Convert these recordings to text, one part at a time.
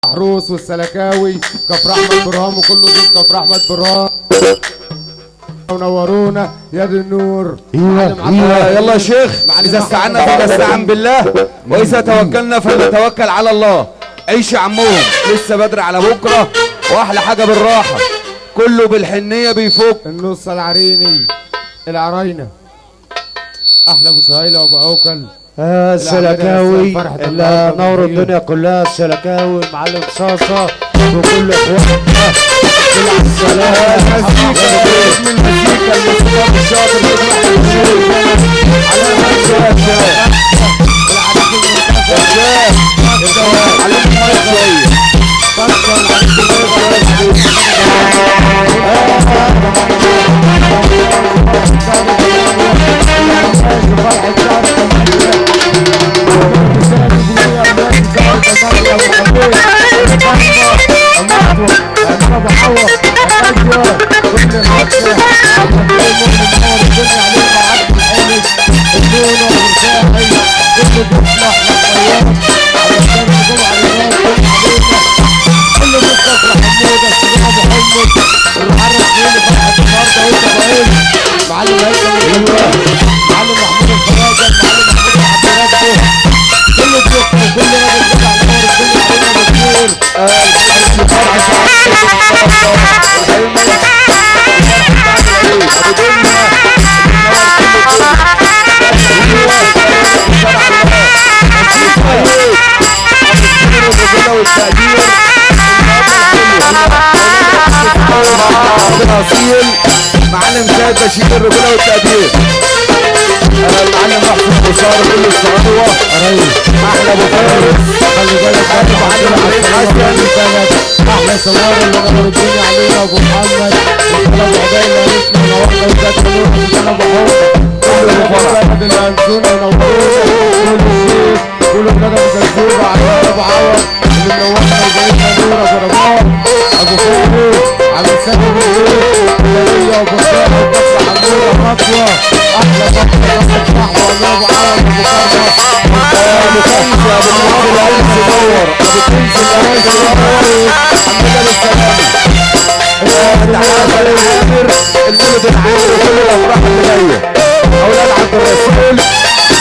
محروس والسلكاوي كفر احمد برهام وكل دول كفر احمد برهام ونورونا يا دي النور. يلا يا شيخ، اذا استعنا فنستعن بالله واذا توكلنا فلنتوكل على الله. عيش يا عمهم، لسه بدري على بكره، واحلى حاجه بالراحه، كله بالحنيه بيفك. النص العريني العراينه احلى ابو سهيله وابو عوكل السلكاوي اللي نور الدنيا كلها. السلكاوي معلم صاصه وكل اخواتنا كل على السلامه. اسم المزيكا الموسيقار الشاطر على معلم زاد بشير الرجوله والتقدير. المعلم محسن بشار كل الصعوبه احلى ابو فارس. خلي بالك احلى سوار اللي نور الدنيا علينا ابو محمد وطلب عباية اسمه نورنا وزاد نور وطلب ابو فرح الانسون ينورونا كل الشيخ كل ولاد ابو زرزوبه على ابو عوض اللي منورنا وجايبنا نور ابو رباح ابو فارس على سبب البيت وليا ابو صالح وفتح عموره خطوه احلى فتحه صحوه ابو عوض ابو فرح ابو خمسه ابو محمد العيس يدور ابو خمسه العيس يدور حمد السلام. تعالى المولد العام وكل الافراح اللي جايه اولاد عبد الرسول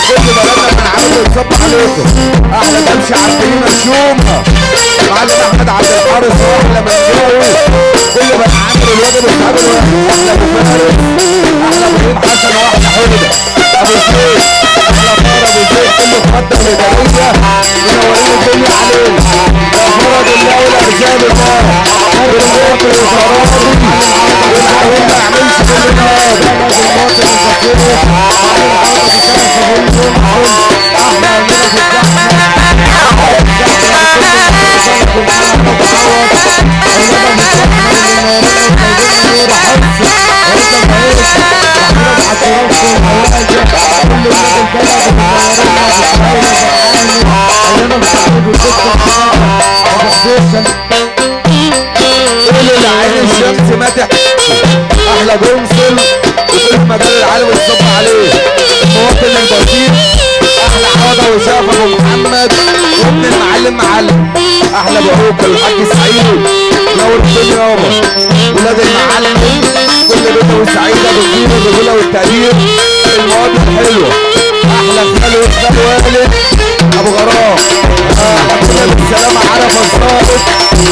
كل بلدنا من عامل يتصب عليكم. احلى تمشي عارفين الشومه معلم احمد عبد الحارس واحلى منجاوي كل بقى عامل الواجب الصعب واحلى ابو فارس احلى ابراهيم حسن واحلى حوده ابو زيد احلى فار ابو زيد كله مقدم لداريه منورين الدنيا علينا يا فرد الله والارزاق الله بالمواطن الوزارات والعوام ما يعملش كل نار المواطن الفقير على العوض في كنفه احلى اميره في الزحمه الشمس ما تحكي احلى جنصل وكل مجال العالم الصب عليه المواطن البسيط احلى عوضه وشاف ابو محمد وابن المعلم معلم احلى ابو عوكل الحاج سعيد نور الدنيا يابا ولاد المعلم كل بيته وسعيده بالدين والرجوله والتقدير المواد الحلوه احلى خالو وخال والد ابو غرام حبيبنا بالسلامه عرفه الصادق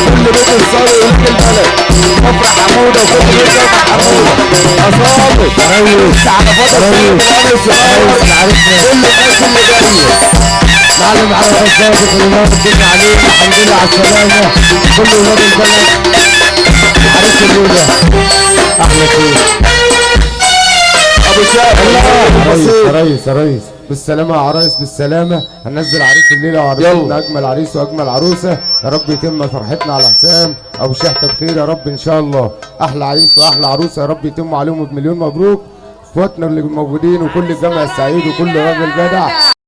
كل بيت الصادق وسط البلد كفر حموده وكل بيت كفر حموده اصابط تعرفات كل الناس اللي جايه معلم عرفه الصادق اللي نور الدنيا علينا الحمد لله على السلامه كل ولاد البلد عريس الليله احلى خير ابو شاب ريس ريس بالسلامة يا عرايس بالسلامة. هننزل عريس الليلة وعريسنا أجمل عريس وأجمل عروسة يا رب يتم فرحتنا على حسام أبو شحتة بخير يا رب إن شاء الله. أحلى عريس وأحلى عروسة يا رب يتم عليهم بمليون مبروك. إخواتنا اللي موجودين وكل الجامع السعيد وكل راجل جدع.